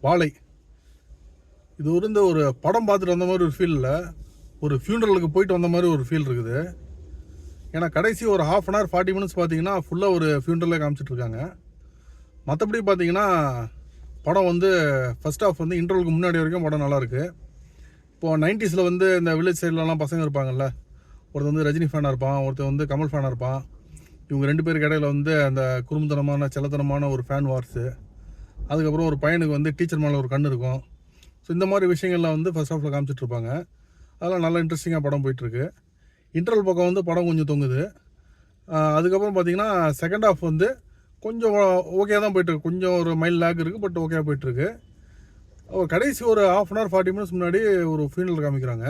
வாழை. இது வந்து ஒரு படம் பார்த்துட்டு வந்த மாதிரி ஒரு ஃபீல் இல்லை, ஒரு ஃபியூனரலுக்கு போயிட்டு வந்த மாதிரி ஒரு ஃபீல் இருக்குது. ஏன்னா கடைசி ஒரு ½ அன் ஹவர் 40 மினிட்ஸ் பார்த்தீங்கன்னா ஃபுல்லாக ஒரு ஃபியூனரலே காமிச்சிட்ருக்காங்க. மற்றபடி பார்த்தீங்கன்னா படம் வந்து ஃபர்ஸ்ட் ஹாஃப் வந்து இன்டர்வலுக்கு முன்னாடி வரைக்கும் படம் நல்லாயிருக்கு. இப்போது 90s வந்து இந்த வில்லேஜ் சைட்லலாம் பசங்க இருப்பாங்கல்ல, ஒருத்தர் வந்து ரஜினி ஃபேனாக இருப்பான், ஒருத்தர் வந்து கமல் ஃபேனாக இருப்பான். இவங்க 2 பேருக்கு இடையில வந்து அந்த குறும்புத்தனமான செல்லத்தனமான ஒரு ஃபேன் வார்ஸு. அதுக்கப்புறம் ஒரு பையனுக்கு வந்து டீச்சர் மேலே ஒரு கண் இருக்கும். ஸோ இந்த மாதிரி விஷயங்கள்லாம் வந்து ஃபர்ஸ்ட் ஹாஃபில் காமிச்சிட்ருப்பாங்க. அதெல்லாம் நல்லா இன்ட்ரெஸ்டிங்காக படம் போயிட்டுருக்கு. இன்டர்வல் பக்கம் வந்து படம் கொஞ்சம் தொங்குது. அதுக்கப்புறம் பார்த்தீங்கன்னா செகண்ட் ஹாஃப் வந்து கொஞ்சம் ஓகே தான் போயிட்டுருக்கு. கொஞ்சம் ஒரு மைல் லேக் இருக்குது, பட் ஓகே போயிட்டுருக்கு. கடைசி ஒரு ½ அன் ஹவர் 40 மினிட்ஸ் முன்னாடி ஒரு ஃபியூனரல் காமிக்கிறாங்க.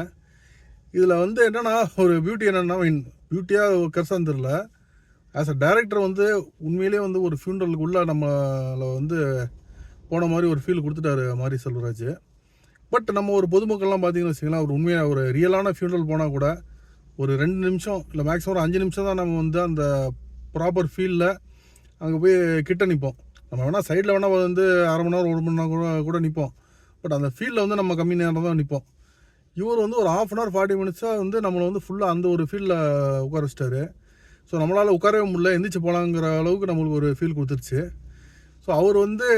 இதில் வந்து என்னென்னா ஒரு பியூட்டி என்னென்னா, பியூட்டியாக கருசான்னு தெரில, ஆஸ் அ டைரக்டர் வந்து உண்மையிலே வந்து ஒரு ஃபியூனரலுக்குள்ளே நம்மளை வந்து போன மாதிரி ஒரு ஃபீல் கொடுத்துட்டாரு மாரி செல்வராஜ். பட் நம்ம ஒரு பொதுமக்கள்லாம் பார்த்தீங்கன்னு வச்சிங்களேன், ஒரு உண்மையாக ஒரு ரியலான ஃபியூனரல் போனால் கூட ஒரு 2 நிமிஷம் இல்லை மேக்ஸிமம் ஒரு 5 நிமிஷம் தான் நம்ம வந்து அந்த ப்ராப்பர் ஃபீலில் அங்கே போய் கிட்ட நிற்போம். நம்ம வேணால் சைடில் வேணால் வந்து அரை மணி நேரம் 1 மணி நேரம் கூட நிற்போம். பட் அந்த ஃபீல்டில் வந்து நம்ம கம்மி நேரம் தான் நிற்போம். இவர் வந்து ஒரு ½ அன் ஹவர் 40 மினிட்ஸாக வந்து நம்மளை வந்து ஃபுல்லாக அந்த ஒரு ஃபீல்டில் உட்கார வச்சிட்டாரு. ஸோ நம்மளால் உட்காரவே முடியல, எந்திரிச்சு போகலாங்கிற அளவுக்கு நம்மளுக்கு ஒரு ஃபீல் கொடுத்துருச்சு. ஸோ அவர் வந்து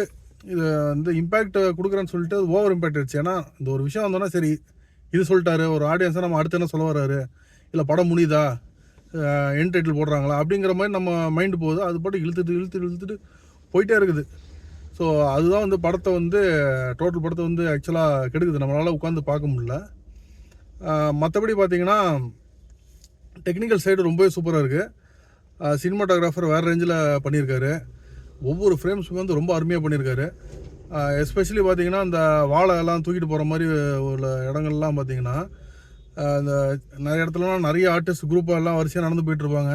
இது வந்து இம்பேக்ட் கொடுக்குறேன்னு சொல்லிட்டு அது ஓவர் இம்பேக்ட் ஆயிடுச்சு. ஏன்னா இந்த ஒரு விஷயம் வந்தோன்னா சரி இது சொல்லிட்டாரு, ஒரு ஆடியன்ஸாக நம்ம அடுத்து என்ன சொல்ல வர்றாரு, இல்லை படம் முடியுதா, எண்ட் டைட்டில் போடுறாங்களா அப்படிங்கிற மாதிரி நம்ம மைண்டு போகுது. அது பாட்டு இழுத்துட்டு போயிட்டே இருக்குது. ஸோ அதுதான் வந்து படத்தை வந்து டோட்டல் படத்தை வந்து ஆக்சுவலாக கெடுக்குது, நம்மளால் உட்காந்து பார்க்க முடியல. மற்றபடி பார்த்திங்கன்னா டெக்னிக்கல் சைடு ரொம்பவே சூப்பராக இருக்குது. சினிமாட்டோகிராஃபர் வேறு ரேஞ்சில் பண்ணியிருக்காரு. ஒவ்வொரு ஃப்ரேம்ஸுமே வந்து ரொம்ப அருமையாக பண்ணியிருக்காரு. எஸ்பெஷலி பார்த்திங்கன்னா இந்த வாழை எல்லாம் தூக்கிட்டு போகிற மாதிரி உள்ள இடங்கள்லாம் பார்த்திங்கன்னா இந்த நிறைய இடத்துலலாம் நிறைய ஆர்டிஸ்ட் குரூப்பாக எல்லாம் வரிசையாக நடந்து போயிட்டுருப்பாங்க.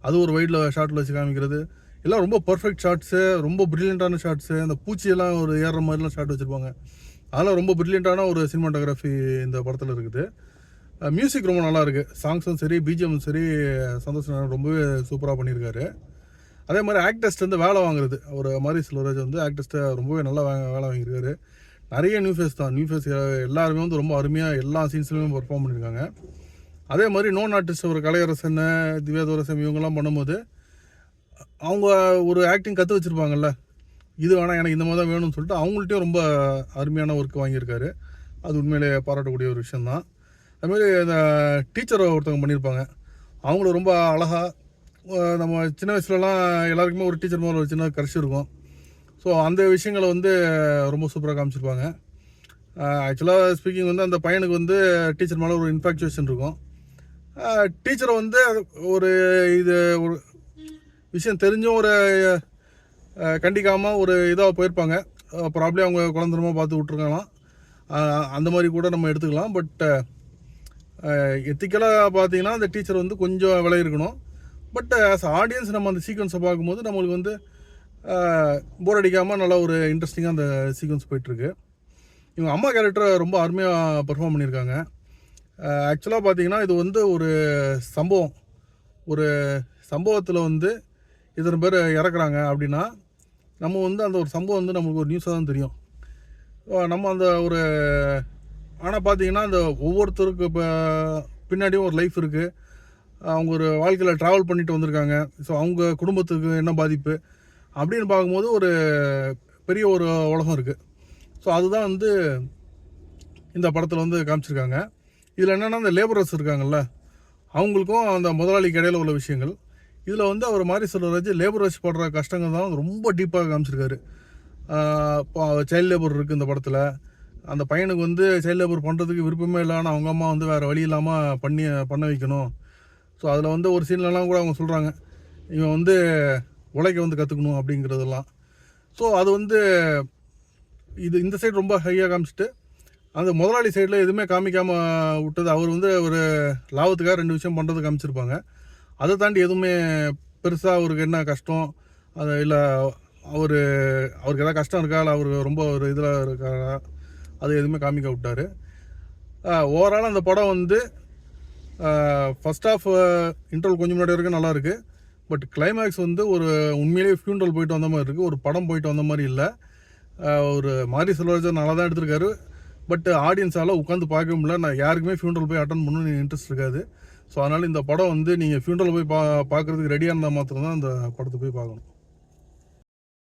அது ஒரு வைடில் ஷார்ட்டில் வச்சு காமிக்கிறது எல்லாம் ரொம்ப பர்ஃபெக்ட் ஷார்ட்ஸு, ரொம்ப ப்ரில்லியண்ட்டான ஷார்ட்ஸு. அந்த பூச்சியெல்லாம் ஒரு ஏறுற மாதிரிலாம் ஷார்ட் வச்சுருப்பாங்க. அதெல்லாம் ரொம்ப ப்ரில்லியண்ட்டான ஒரு சினிமாட்டோகிராஃபி இந்த படத்தில் இருக்குது. மியூசிக் ரொம்ப நல்லாயிருக்கு. சாங்ஸும் சரி, பிஜிஎம்மும் சரி, சந்தோஷ் ரொம்பவே சூப்பராக பண்ணியிருக்காரு. அதே மாதிரி ஆக்டர்ஸ்ட் வந்து வேலை வாங்குறது, ஒரு மாரி செல்வராஜ் வந்து ஆக்டர்ஸ்ட்டை ரொம்பவே நல்லா வேலை வாங்கியிருக்காரு. நிறைய நியூ ஃபேஸ் எல்லாருமே வந்து ரொம்ப அருமையாக எல்லா சீன்ஸ்லையுமே பர்ஃபார்ம் பண்ணியிருக்காங்க. அதே மாதிரி நோன் ஆர்டிஸ்ட் ஒரு கலையரசன், திவ்யாதரசன் இவங்கெல்லாம் பண்ணும்போது அவங்க ஒரு ஆக்டிங் கற்று வச்சுருப்பாங்கல்ல, இது வேணால் எனக்கு இந்த மாதிரி தான் வேணும்னு சொல்லிட்டு அவங்கள்ட்டையும் ரொம்ப அருமையான ஒர்க் வாங்கியிருக்காரு. அது உண்மையிலே பாராட்டக்கூடிய ஒரு விஷயந்தான். அதுமாதிரி இந்த டீச்சரை ஒருத்தவங்க பண்ணியிருப்பாங்க, அவங்களும் ரொம்ப அழகாக, நம்ம சின்ன வயசுலலாம் எல்லாருக்குமே ஒரு டீச்சர் மேலே ஒரு சின்ன கரிசி இருக்கும். ஸோ அந்த விஷயங்களை வந்து ரொம்ப சூப்பராக காமிச்சிருப்பாங்க. ஆக்சுவலாக ஸ்பீக்கிங் வந்து அந்த பையனுக்கு வந்து டீச்சர் மேலே ஒரு இன்ஃபேக்சுவேஷன் இருக்கும். டீச்சரை வந்து ஒரு இது ஒரு விஷயம் தெரிஞ்சும் ஒரு கண்டிக்காமல் ஒரு இதாக போயிருப்பாங்க. ப்ராப்ளி அவங்க குழந்தரமாக பார்த்து விட்ருக்கலாம், அந்த மாதிரி கூட நம்ம எடுத்துக்கலாம். பட் எத்திக்கலாக பார்த்தீங்கன்னா அந்த டீச்சர் வந்து கொஞ்சம் விலை இருக்கணும். பட் ஆஸ் ஆடியன்ஸ் நம்ம அந்த சீக்வன்ஸை பார்க்கும்போது நம்மளுக்கு வந்து போர் அடிக்காமல் நல்லா ஒரு இன்ட்ரெஸ்டிங்காக அந்த சீக்வன்ஸ் போயிட்டுருக்கு. இவங்க அம்மா கேரக்டரை ரொம்ப அருமையாக பெர்ஃபார்ம் பண்ணியிருக்காங்க. ஆக்சுவலாக பார்த்தீங்கன்னா இது வந்து ஒரு சம்பவத்தில் வந்து இத்தனை பேர் இறக்குறாங்க அப்படின்னா நம்ம வந்து அந்த ஒரு சம்பவம் வந்து நம்மளுக்கு ஒரு நியூஸாக தான் தெரியும். நம்ம அந்த ஒரு ஆனால் பார்த்தீங்கன்னா அந்த ஒவ்வொருத்தருக்கு இப்போ பின்னாடியும் ஒரு லைஃப் இருக்குது. அவங்க ஒரு வாழ்க்கையில் ட்ராவல் பண்ணிட்டு வந்திருக்காங்க. ஸோ அவங்க குடும்பத்துக்கு என்ன பாதிப்பு அப்படின்னு பார்க்கும்போது ஒரு பெரிய ஒரு உலகம் இருக்குது. ஸோ அதுதான் வந்து இந்த படத்தில் வந்து காமிச்சிருக்காங்க. இதில் என்னென்னா இந்த லேபரர்ஸ் இருக்காங்கல்ல, அவங்களுக்கும் அந்த முதலாளிக்கு இடையில உள்ள விஷயங்கள். இதில் வந்து அவர் மாரி செல்வராஜ் லேபரர்ஸ் படுற கஷ்டங்கள் தான் ரொம்ப டீப்பாக காமிச்சிருக்காரு. இப்போ சைல்டு லேபர் இருக்குது இந்த படத்தில். அந்த பையனுக்கு வந்து சைல்டு லேபர் பண்ணுறதுக்கு விருப்பமே இல்லை, ஆனால் அவங்க அம்மா வந்து வேறு வழி இல்லாமல் பண்ண வைக்கணும். ஸோ அதில் வந்து ஒரு சீன்லலாம் கூட அவங்க சொல்கிறாங்க, இவன் வந்து உழைக்க வந்து கற்றுக்கணும் அப்படிங்கிறதெல்லாம். ஸோ அது வந்து இந்த சைடு ரொம்ப ஹையாக காமிச்சிட்டு அந்த முதலாளி சைடில் எதுவுமே காமிக்காமல் விட்டது. அவர் வந்து ஒரு லாபத்துக்காக 2 விஷயம் பண்ணுறது காமிச்சிருப்பாங்க. அதை தாண்டி எதுவுமே பெருசாக அவருக்கு என்ன கஷ்டம், அது இல்லை அவருக்கு எதாவது கஷ்டம் இருக்கா, இல்லை அவர் ரொம்ப ஒரு இதில் இருக்காரா, அது எதுவுமே காமிக்க விட்டார். ஓவரால் அந்த படம் வந்து ஃபஸ்ட் ஆஃப் இன்டர்வல் கொஞ்சம் முன்னாடி வரைக்கும் நல்லாயிருக்கு. பட் கிளைமேக்ஸ் வந்து ஒரு உண்மையிலேயே ஃபியூனரல் போயிட்டு வந்த மாதிரி இருக்குது, ஒரு படம் போயிட்டு வந்த மாதிரி இல்லை. ஒரு மாரி செல்வராஜன் நல்லா தான் எடுத்திருக்காரு. பட் ஆடியன்ஸால் உட்காந்து பார்க்க முடியல. நான் யாருக்குமே ஃபியூனரல் போய் அட்டன் பண்ணணும்னு இன்ட்ரெஸ்ட் இருக்காது. ஸோ அதனால் இந்த படம் வந்து நீங்கள் ஃபியூனரல் போய் பார்க்குறதுக்கு ரெடியாக இருந்தால் மாத்திரம்தான் இந்த படத்தை போய் பார்க்கணும்.